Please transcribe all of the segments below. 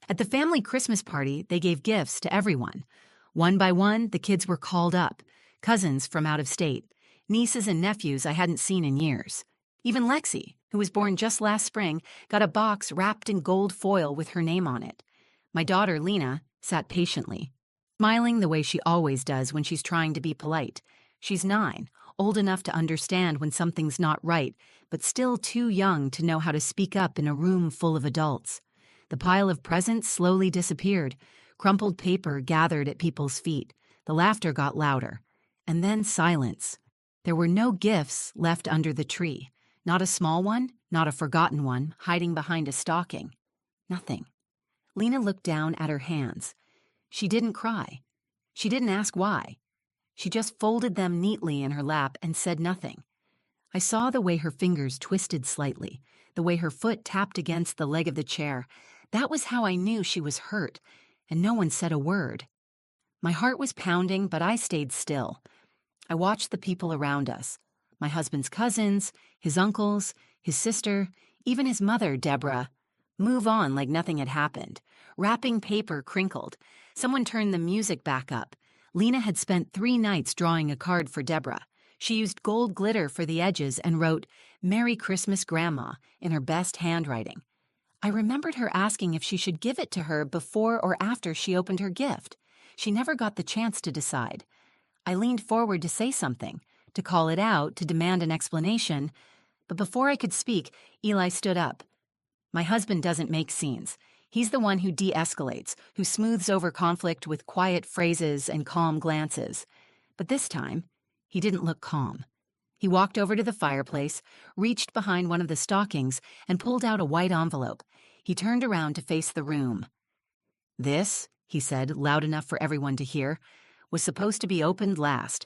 At the family Christmas party, they gave gifts to everyone. One by one, the kids were called up, cousins from out of state, nieces and nephews I hadn't seen in years. Even Lexi, who was born just last spring, got a box wrapped in gold foil with her name on it. My daughter, Lena, sat patiently, smiling the way she always does when she's trying to be polite. She's 9, old enough to understand when something's not right, but still too young to know how to speak up in a room full of adults. The pile of presents slowly disappeared. Crumpled paper gathered at people's feet. The laughter got louder. And then silence. There were no gifts left under the tree. Not a small one, not a forgotten one, hiding behind a stocking. Nothing. Lena looked down at her hands. She didn't cry. She didn't ask why. She just folded them neatly in her lap and said nothing. I saw the way her fingers twisted slightly, the way her foot tapped against the leg of the chair. That was how I knew she was hurt, and no one said a word. My heart was pounding, but I stayed still. I watched the people around us. My husband's cousins, his uncles, his sister, even his mother, Deborah, move on like nothing had happened. Wrapping paper crinkled. Someone turned the music back up. Lena had spent 3 nights drawing a card for Deborah. She used gold glitter for the edges and wrote, "Merry Christmas, Grandma," in her best handwriting. I remembered her asking if she should give it to her before or after she opened her gift. She never got the chance to decide. I leaned forward to say something, to call it out, to demand an explanation. But before I could speak, Eli stood up. My husband doesn't make scenes. He's the one who de-escalates, who smooths over conflict with quiet phrases and calm glances. But this time, he didn't look calm. He walked over to the fireplace, reached behind one of the stockings, and pulled out a white envelope. He turned around to face the room. "This," he said, loud enough for everyone to hear, "was supposed to be opened last."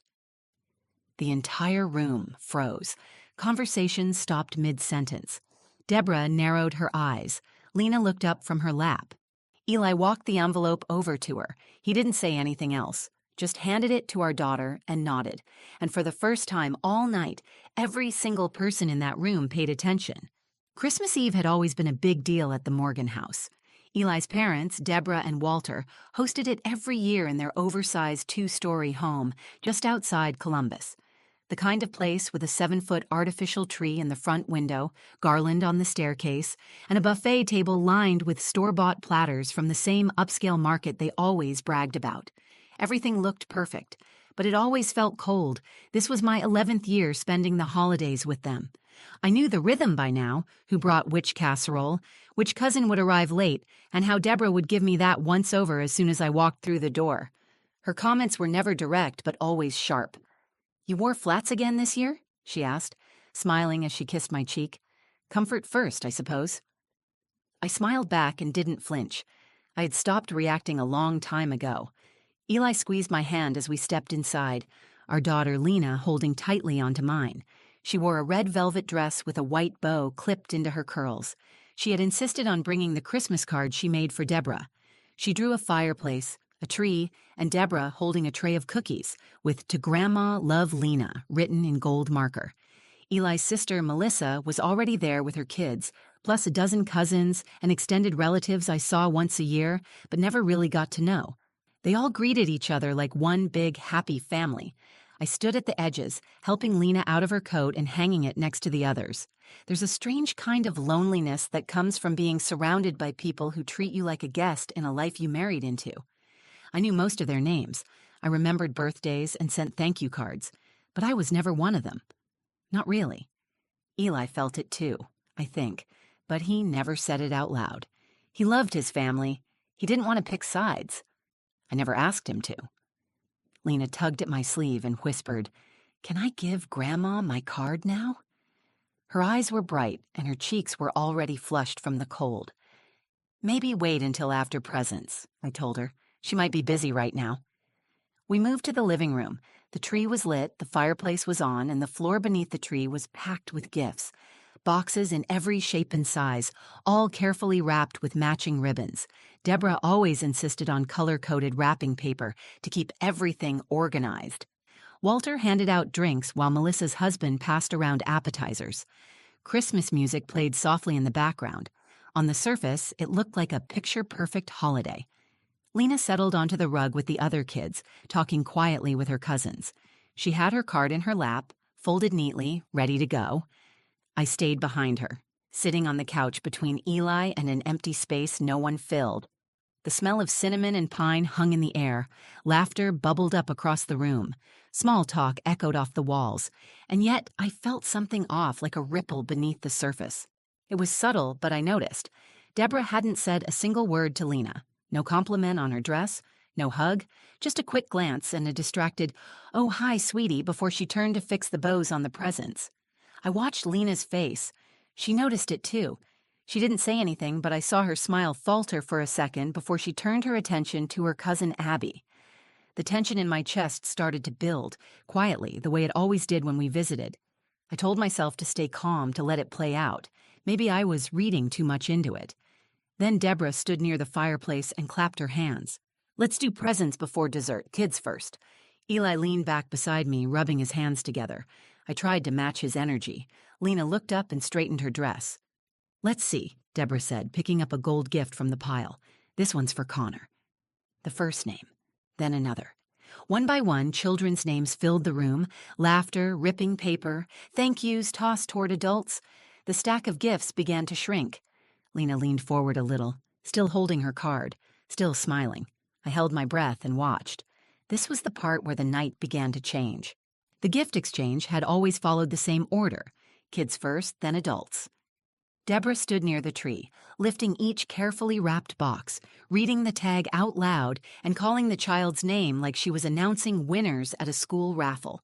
The entire room froze. Conversation stopped mid-sentence. Deborah narrowed her eyes. Lena looked up from her lap. Eli walked the envelope over to her. He didn't say anything else, just handed it to our daughter and nodded. And for the first time all night, every single person in that room paid attention. Christmas Eve had always been a big deal at the Morgan house. Eli's parents, Deborah and Walter, hosted it every year in their oversized 2-story home just outside Columbus. The kind of place with a 7-foot artificial tree in the front window, garland on the staircase, and a buffet table lined with store-bought platters from the same upscale market they always bragged about. Everything looked perfect, but it always felt cold. This was my 11th year spending the holidays with them. I knew the rhythm by now, who brought which casserole, which cousin would arrive late, and how Deborah would give me that once over as soon as I walked through the door. Her comments were never direct, but always sharp. "You wore flats again this year?" she asked, smiling as she kissed my cheek. "Comfort first, I suppose." I smiled back and didn't flinch. I had stopped reacting a long time ago. Eli squeezed my hand as we stepped inside, our daughter Lena holding tightly onto mine. She wore a red velvet dress with a white bow clipped into her curls. She had insisted on bringing the Christmas card she made for Deborah. She drew a fireplace, a tree, and Deborah holding a tray of cookies with "To Grandma, Love Lena" written in gold marker. Eli's sister, Melissa, was already there with her kids, plus a dozen cousins and extended relatives I saw once a year, but never really got to know. They all greeted each other like one big, happy family. I stood at the edges, helping Lena out of her coat and hanging it next to the others. There's a strange kind of loneliness that comes from being surrounded by people who treat you like a guest in a life you married into. I knew most of their names. I remembered birthdays and sent thank you cards, but I was never one of them. Not really. Eli felt it too, I think, but he never said it out loud. He loved his family. He didn't want to pick sides. I never asked him to. Lena tugged at my sleeve and whispered, "Can I give Grandma my card now?" Her eyes were bright and her cheeks were already flushed from the cold. "Maybe wait until after presents," I told her. "She might be busy right now." We moved to the living room. The tree was lit, the fireplace was on, and the floor beneath the tree was packed with gifts. Boxes in every shape and size, all carefully wrapped with matching ribbons. Deborah always insisted on color-coded wrapping paper to keep everything organized. Walter handed out drinks while Melissa's husband passed around appetizers. Christmas music played softly in the background. On the surface, it looked like a picture-perfect holiday. Lena settled onto the rug with the other kids, talking quietly with her cousins. She had her card in her lap, folded neatly, ready to go. I stayed behind her, sitting on the couch between Eli and an empty space no one filled. The smell of cinnamon and pine hung in the air. Laughter bubbled up across the room. Small talk echoed off the walls. And yet I felt something off, like a ripple beneath the surface. It was subtle, but I noticed. Deborah hadn't said a single word to Lena. No compliment on her dress, no hug, just a quick glance and a distracted, "Oh, hi, sweetie," before she turned to fix the bows on the presents. I watched Lena's face. She noticed it too. She didn't say anything, but I saw her smile falter for a second before she turned her attention to her cousin Abby. The tension in my chest started to build, quietly, the way it always did when we visited. I told myself to stay calm, to let it play out. Maybe I was reading too much into it. Then Deborah stood near the fireplace and clapped her hands. "Let's do presents before dessert, kids first." Eli leaned back beside me, rubbing his hands together. I tried to match his energy. Lena looked up and straightened her dress. "Let's see," Deborah said, picking up a gold gift from the pile. "This one's for Connor." The first name, then another. One by one, children's names filled the room, laughter, ripping paper, thank yous tossed toward adults. The stack of gifts began to shrink. Lena leaned forward a little, still holding her card, still smiling. I held my breath and watched. This was the part where the night began to change. The gift exchange had always followed the same order, kids first, then adults. Deborah stood near the tree, lifting each carefully wrapped box, reading the tag out loud and calling the child's name like she was announcing winners at a school raffle.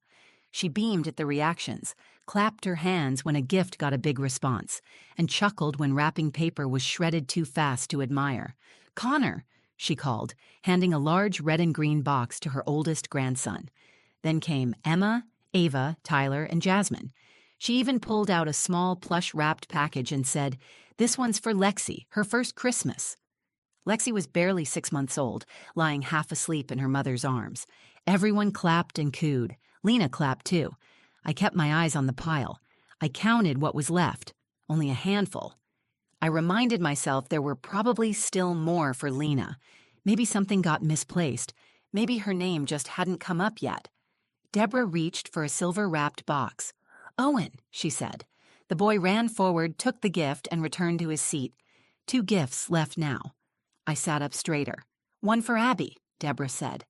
She beamed at the reactions, clapped her hands when a gift got a big response, and chuckled when wrapping paper was shredded too fast to admire. "Connor," she called, handing a large red and green box to her oldest grandson. Then came Emma, Ava, Tyler, and Jasmine. She even pulled out a small plush-wrapped package and said, "This one's for Lexi, her first Christmas." Lexi was barely 6 months old, lying half asleep in her mother's arms. Everyone clapped and cooed. Lena clapped too. I kept my eyes on the pile. I counted what was left, only a handful. I reminded myself there were probably still more for Lena. Maybe something got misplaced. Maybe her name just hadn't come up yet. Deborah reached for a silver-wrapped box. "Owen," she said. The boy ran forward, took the gift, and returned to his seat. 2 gifts left now. I sat up straighter. "One for Abby," Deborah said.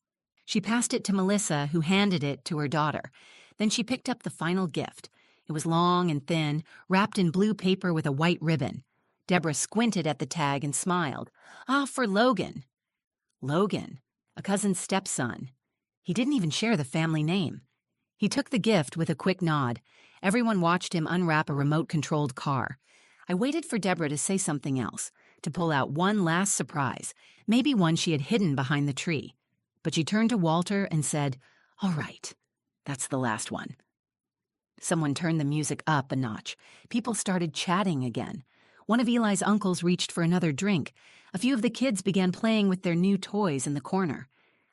She passed it to Melissa, who handed it to her daughter. Then she picked up the final gift. It was long and thin, wrapped in blue paper with a white ribbon. Deborah squinted at the tag and smiled. "Ah, for Logan." Logan, a cousin's stepson. He didn't even share the family name. He took the gift with a quick nod. Everyone watched him unwrap a remote-controlled car. I waited for Deborah to say something else, to pull out one last surprise, maybe one she had hidden behind the tree. But she turned to Walter and said, "All right, that's the last one." Someone turned the music up a notch. People started chatting again. One of Eli's uncles reached for another drink. A few of the kids began playing with their new toys in the corner.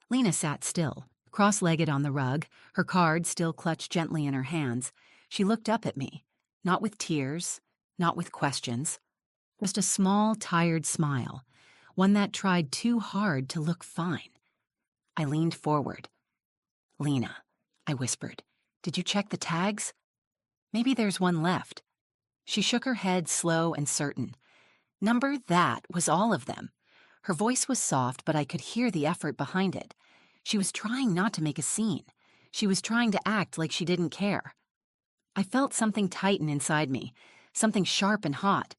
Lena sat still, cross-legged on the rug, her card still clutched gently in her hands. She looked up at me, not with tears, not with questions, just a small, tired smile, one that tried too hard to look fine. I leaned forward. "Lena," I whispered, "did you check the tags? Maybe there's one left." She shook her head, slow and certain. "Number that was all of them." Her voice was soft, but I could hear the effort behind it. She was trying not to make a scene. She was trying to act like she didn't care. I felt something tighten inside me, something sharp and hot.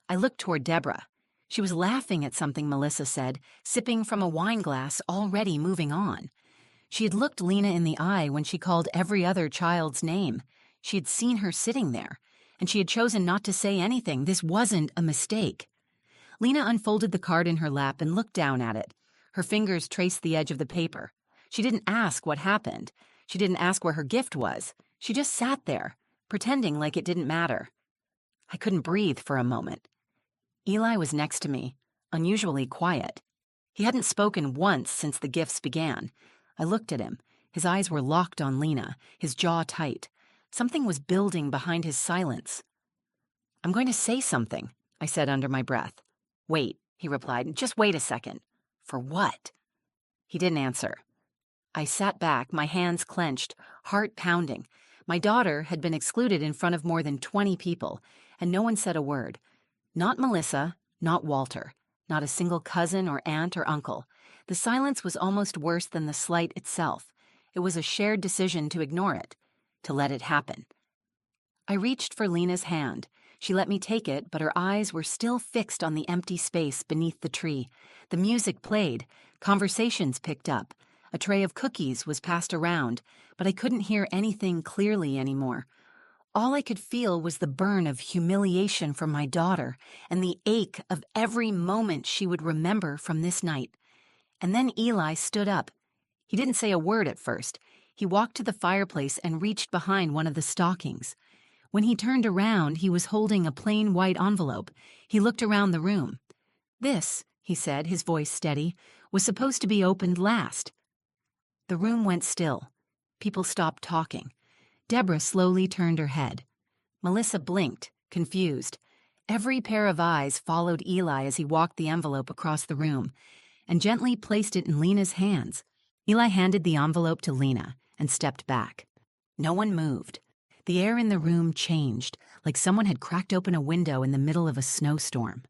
I looked toward Deborah. She was laughing at something Melissa said, sipping from a wine glass, already moving on. She had looked Lena in the eye when she called every other child's name. She had seen her sitting there, and she had chosen not to say anything. This wasn't a mistake. Lena unfolded the card in her lap and looked down at it. Her fingers traced the edge of the paper. She didn't ask what happened. She didn't ask where her gift was. She just sat there, pretending like it didn't matter. I couldn't breathe for a moment. Eli was next to me, unusually quiet. He hadn't spoken once since the gifts began. I looked at him. His eyes were locked on Lena, his jaw tight. Something was building behind his silence. "I'm going to say something," I said under my breath. Wait, he replied. Just wait a second. For what? He didn't answer. I sat back, my hands clenched, heart pounding. My daughter had been excluded in front of more than 20 people, and no one said a word. Not Melissa, not Walter, not a single cousin or aunt or uncle. The silence was almost worse than the slight itself. It was a shared decision to ignore it, to let it happen. I reached for Lena's hand. She let me take it, but her eyes were still fixed on the empty space beneath the tree. The music played. Conversations picked up. A tray of cookies was passed around, but I couldn't hear anything clearly anymore. All I could feel was the burn of humiliation from my daughter and the ache of every moment she would remember from this night. And then Eli stood up. He didn't say a word at first. He walked to the fireplace and reached behind one of the stockings. When he turned around, he was holding a plain white envelope. He looked around the room. This, he said, his voice steady, was supposed to be opened last. The room went still. People stopped talking. Deborah slowly turned her head. Melissa blinked, confused. Every pair of eyes followed Eli as he walked the envelope across the room and gently placed it in Lena's hands. Eli handed the envelope to Lena and stepped back. No one moved. The air in the room changed, like someone had cracked open a window in the middle of a snowstorm.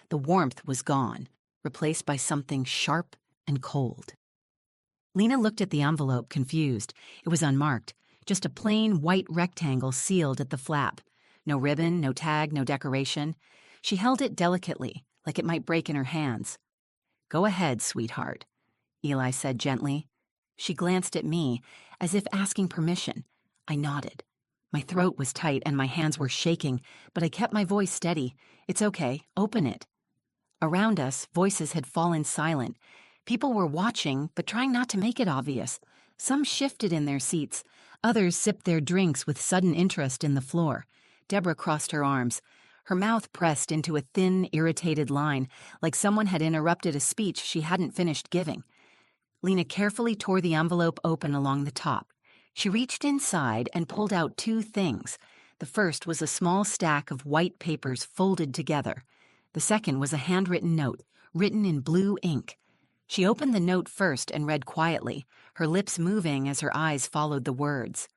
The warmth was gone, replaced by something sharp and cold. Lena looked at the envelope, confused. It was unmarked, just a plain white rectangle sealed at the flap. No ribbon, no tag, no decoration. She held it delicately, like it might break in her hands. "Go ahead, sweetheart," Eli said gently. She glanced at me, as if asking permission. I nodded. My throat was tight and my hands were shaking, but I kept my voice steady. "It's okay, open it." Around us, voices had fallen silent. People were watching, but trying not to make it obvious. Some shifted in their seats. Others sipped their drinks with sudden interest in the floor. Deborah crossed her arms. Her mouth pressed into a thin, irritated line, like someone had interrupted a speech she hadn't finished giving. Lena carefully tore the envelope open along the top. She reached inside and pulled out two things. The first was a small stack of white papers folded together. The second was a handwritten note, written in blue ink. She opened the note first and read quietly, her lips moving as her eyes followed the words.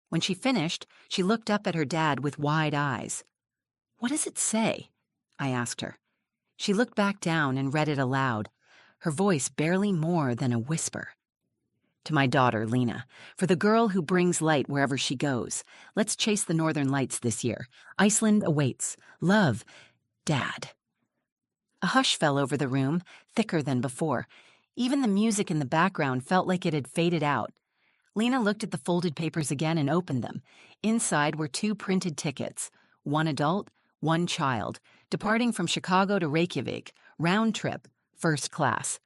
When she finished, she looked up at her dad with wide eyes. "What does it say?" I asked her. She looked back down and read it aloud, her voice barely more than a whisper. "To my daughter, Lena, for the girl who brings light wherever she goes. Let's chase the northern lights this year. Iceland awaits. Love, Dad." A hush fell over the room, thicker than before. Even the music in the background felt like it had faded out. Lena looked at the folded papers again and opened them. Inside were two printed tickets, one adult, one child, departing from Chicago to Reykjavik, round trip, first class.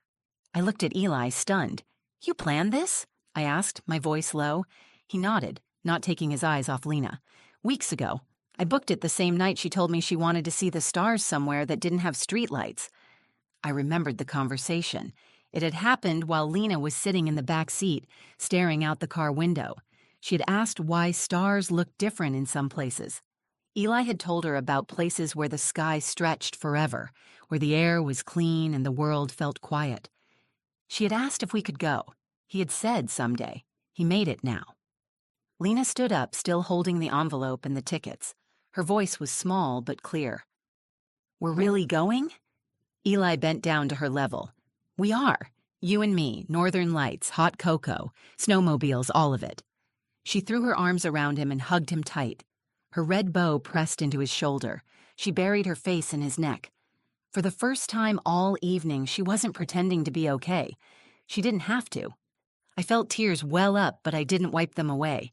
I looked at Eli, stunned. "You planned this?" I asked, my voice low. He nodded, not taking his eyes off Lena. "Weeks ago. I booked it the same night she told me she wanted to see the stars somewhere that didn't have streetlights." I remembered the conversation. It had happened while Lena was sitting in the back seat, staring out the car window. She had asked why stars looked different in some places. Eli had told her about places where the sky stretched forever, where the air was clean and the world felt quiet. She had asked if we could go. He had said someday. He made it now. Lena stood up, still holding the envelope and the tickets. Her voice was small but clear. "We're really going?" Eli bent down to her level. "We are. You and me, northern lights, hot cocoa, snowmobiles, all of it." She threw her arms around him and hugged him tight. Her red bow pressed into his shoulder. She buried her face in his neck. For the first time all evening, she wasn't pretending to be okay. She didn't have to. I felt tears well up, but I didn't wipe them away.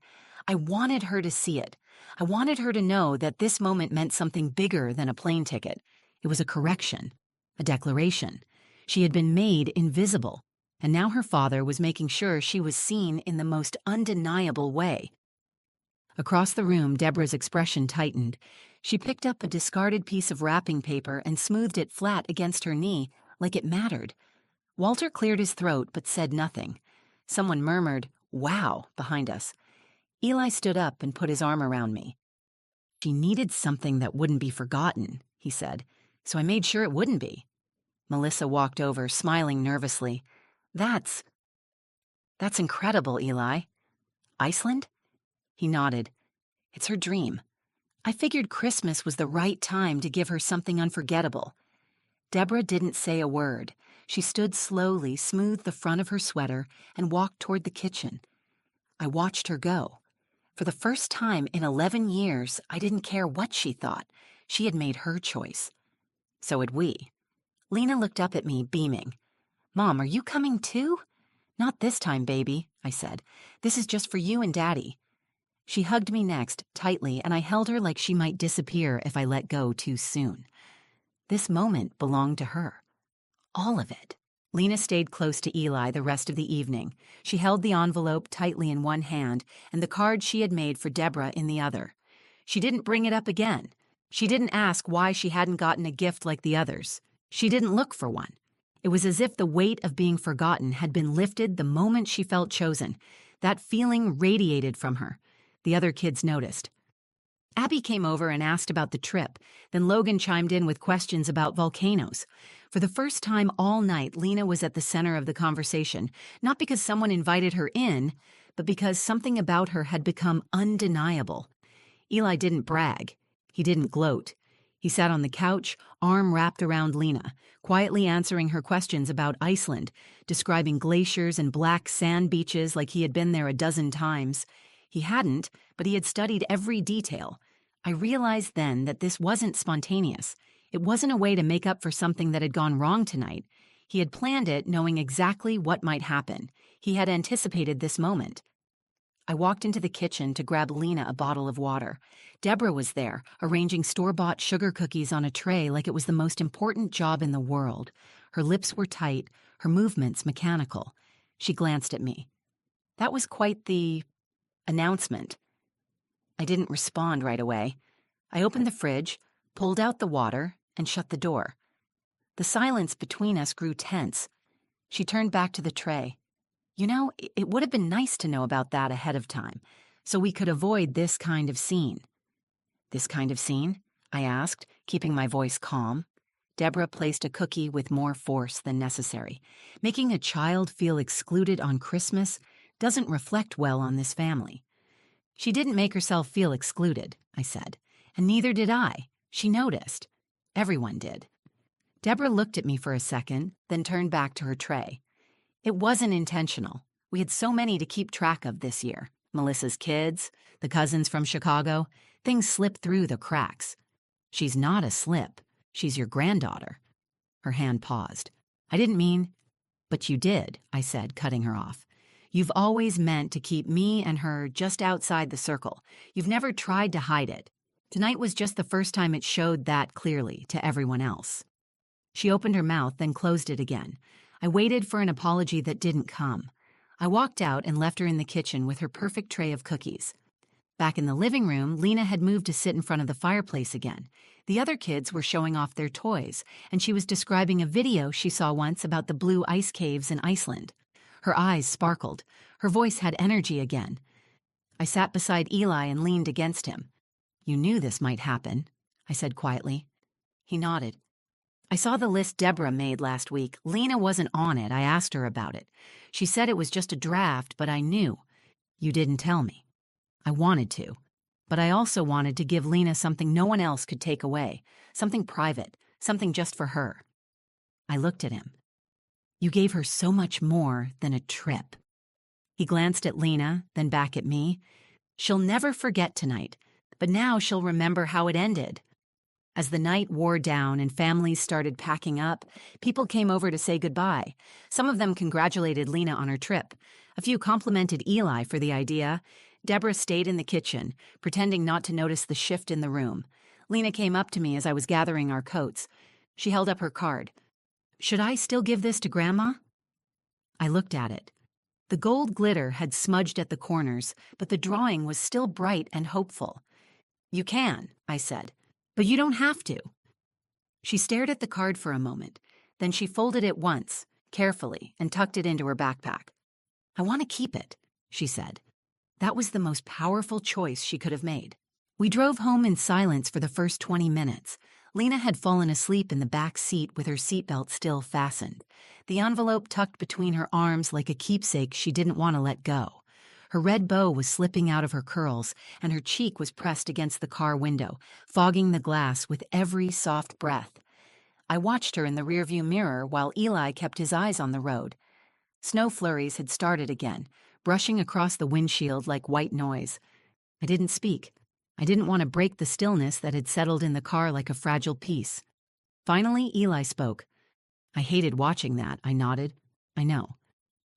I wanted her to see it. I wanted her to know that this moment meant something bigger than a plane ticket. It was a correction, a declaration. She had been made invisible, and now her father was making sure she was seen in the most undeniable way. Across the room, Deborah's expression tightened. She picked up a discarded piece of wrapping paper and smoothed it flat against her knee, like it mattered. Walter cleared his throat but said nothing. Someone murmured, "Wow," behind us. Eli stood up and put his arm around me. "She needed something that wouldn't be forgotten," he said. So I made sure it wouldn't be. Melissa walked over, smiling nervously. That's incredible, Eli. Iceland? He nodded. It's her dream. I figured Christmas was the right time to give her something unforgettable. Deborah didn't say a word. She stood slowly, smoothed the front of her sweater, and walked toward the kitchen. I watched her go. For the first time in 11 years, I didn't care what she thought. She had made her choice. So had we. Lena looked up at me, beaming. Mom, are you coming too? Not this time, baby, I said. This is just for you and Daddy. She hugged me next, tightly, and I held her like she might disappear if I let go too soon. This moment belonged to her. All of it. Lena stayed close to Eli the rest of the evening. She held the envelope tightly in one hand and the card she had made for Deborah in the other. She didn't bring it up again. She didn't ask why she hadn't gotten a gift like the others. She didn't look for one. It was as if the weight of being forgotten had been lifted the moment she felt chosen. That feeling radiated from her. The other kids noticed. Abby came over and asked about the trip. Then Logan chimed in with questions about volcanoes. For the first time all night, Lena was at the center of the conversation, not because someone invited her in, but because something about her had become undeniable. Eli didn't brag. He didn't gloat. He sat on the couch, arm wrapped around Lena, quietly answering her questions about Iceland, describing glaciers and black sand beaches like he had been there a dozen times. He hadn't, but he had studied every detail. I realized then that this wasn't spontaneous. It wasn't a way to make up for something that had gone wrong tonight. He had planned it knowing exactly what might happen. He had anticipated this moment. I walked into the kitchen to grab Lena a bottle of water. Deborah was there, arranging store-bought sugar cookies on a tray like it was the most important job in the world. Her lips were tight, her movements mechanical. She glanced at me. That was quite the announcement. I didn't respond right away. I opened the fridge, pulled out the water, and shut the door. The silence between us grew tense. She turned back to the tray. You know, it would have been nice to know about that ahead of time, so we could avoid this kind of scene. This kind of scene? I asked, keeping my voice calm. Deborah placed a cookie with more force than necessary. Making a child feel excluded on Christmas doesn't reflect well on this family. She didn't make herself feel excluded, I said, and neither did I. She noticed. Everyone did. Deborah looked at me for a second, then turned back to her tray. It wasn't intentional. We had so many to keep track of this year. Melissa's kids, the cousins from Chicago. Things slipped through the cracks. She's not a slip. She's your granddaughter. Her hand paused. I didn't mean... But you did, I said, cutting her off. You've always meant to keep me and her just outside the circle. You've never tried to hide it. Tonight was just the first time it showed that clearly to everyone else. She opened her mouth, then closed it again. I waited for an apology that didn't come. I walked out and left her in the kitchen with her perfect tray of cookies. Back in the living room, Lena had moved to sit in front of the fireplace again. The other kids were showing off their toys, and she was describing a video she saw once about the blue ice caves in Iceland. Her eyes sparkled. Her voice had energy again. I sat beside Eli and leaned against him. You knew this might happen, I said quietly. He nodded. I saw the list Deborah made last week. Lena wasn't on it. I asked her about it. She said it was just a draft, but I knew. You didn't tell me. I wanted to. But I also wanted to give Lena something no one else could take away. Something private. Something just for her. I looked at him. You gave her so much more than a trip. He glanced at Lena, then back at me. She'll never forget tonight, but now she'll remember how it ended. As the night wore down and families started packing up, people came over to say goodbye. Some of them congratulated Lena on her trip. A few complimented Eli for the idea. Deborah stayed in the kitchen, pretending not to notice the shift in the room. Lena came up to me as I was gathering our coats. She held up her card. Should I still give this to Grandma? I looked at it. The gold glitter had smudged at the corners, but the drawing was still bright and hopeful. You can, I said, but you don't have to. She stared at the card for a moment. Then she folded it once, carefully, and tucked it into her backpack. I want to keep it, she said. That was the most powerful choice she could have made. We drove home in silence for the first 20 minutes. Lena had fallen asleep in the back seat with her seatbelt still fastened, the envelope tucked between her arms like a keepsake she didn't want to let go. Her red bow was slipping out of her curls, and her cheek was pressed against the car window, fogging the glass with every soft breath. I watched her in the rearview mirror while Eli kept his eyes on the road. Snow flurries had started again, brushing across the windshield like white noise. I didn't speak. I didn't want to break the stillness that had settled in the car like a fragile piece. Finally, Eli spoke. I hated watching that, I nodded. I know.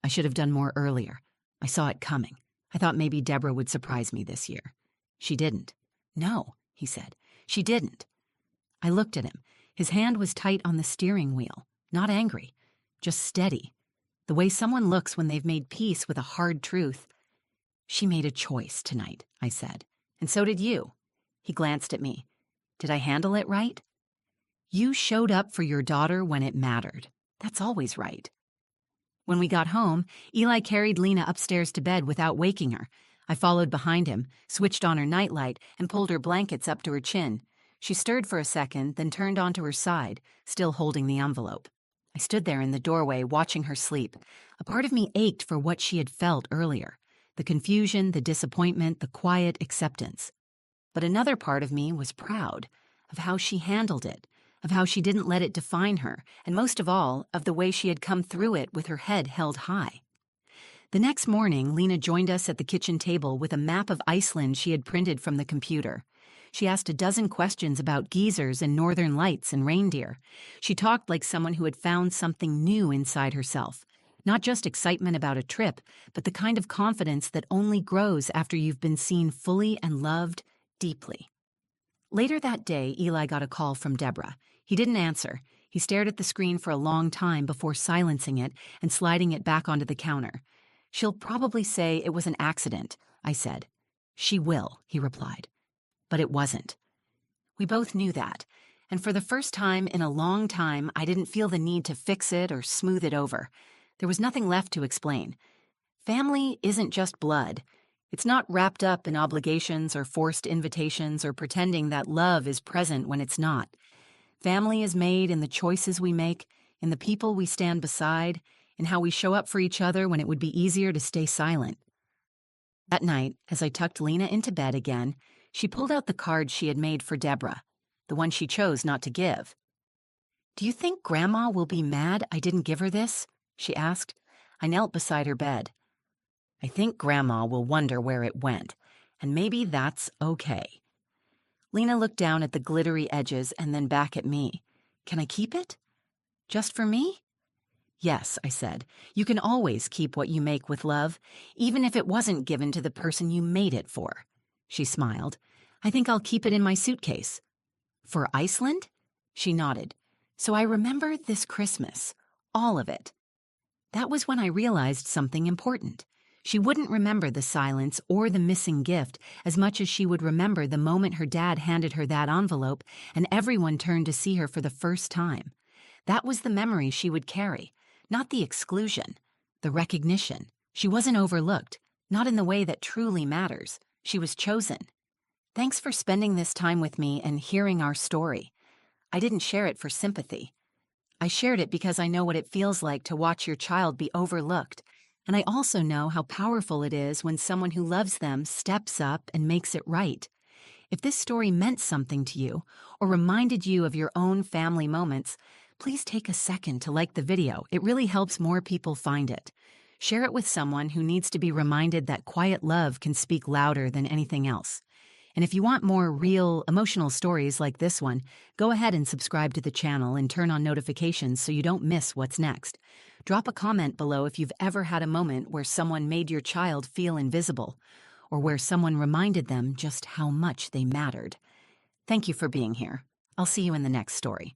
I should have done more earlier. I saw it coming. I thought maybe Deborah would surprise me this year. She didn't. No, he said. She didn't. I looked at him. His hand was tight on the steering wheel, not angry, just steady. The way someone looks when they've made peace with a hard truth. She made a choice tonight, I said. And so did you. He glanced at me. Did I handle it right? You showed up for your daughter when it mattered. That's always right. When we got home, Eli carried Lena upstairs to bed without waking her. I followed behind him, switched on her nightlight, and pulled her blankets up to her chin. She stirred for a second, then turned onto her side, still holding the envelope. I stood there in the doorway, watching her sleep. A part of me ached for what she had felt earlier. The confusion, the disappointment, the quiet acceptance. But another part of me was proud of how she handled it, of how she didn't let it define her, and most of all, of the way she had come through it with her head held high. The next morning, Lena joined us at the kitchen table with a map of Iceland she had printed from the computer. She asked a dozen questions about geysers and northern lights and reindeer. She talked like someone who had found something new inside herself. Not just excitement about a trip, but the kind of confidence that only grows after you've been seen fully and loved deeply. Later that day, Eli got a call from Deborah. He didn't answer. He stared at the screen for a long time before silencing it and sliding it back onto the counter. She'll probably say it was an accident, I said. She will, he replied. But it wasn't. We both knew that, and for the first time in a long time, I didn't feel the need to fix it or smooth it over. There was nothing left to explain. Family isn't just blood. It's not wrapped up in obligations or forced invitations or pretending that love is present when it's not. Family is made in the choices we make, in the people we stand beside, in how we show up for each other when it would be easier to stay silent. That night, as I tucked Lena into bed again, she pulled out the card she had made for Deborah, the one she chose not to give. "Do you think Grandma will be mad I didn't give her this?" she asked. I knelt beside her bed. "I think Grandma will wonder where it went, and maybe that's okay." Lena looked down at the glittery edges and then back at me. "Can I keep it? Just for me?" "Yes," I said. "You can always keep what you make with love, even if it wasn't given to the person you made it for." She smiled. "I think I'll keep it in my suitcase." "For Iceland?" She nodded. "So I remember this Christmas. All of it." That was when I realized something important. She wouldn't remember the silence or the missing gift as much as she would remember the moment her dad handed her that envelope and everyone turned to see her for the first time. That was the memory she would carry, not the exclusion, the recognition. She wasn't overlooked, not in the way that truly matters. She was chosen. Thanks for spending this time with me and hearing our story. I didn't share it for sympathy. I shared it because I know what it feels like to watch your child be overlooked, and I also know how powerful it is when someone who loves them steps up and makes it right. If this story meant something to you or reminded you of your own family moments, please take a second to like the video. It really helps more people find it. Share it with someone who needs to be reminded that quiet love can speak louder than anything else. And if you want more real, emotional stories like this one, go ahead and subscribe to the channel and turn on notifications so you don't miss what's next. Drop a comment below if you've ever had a moment where someone made your child feel invisible, or where someone reminded them just how much they mattered. Thank you for being here. I'll see you in the next story.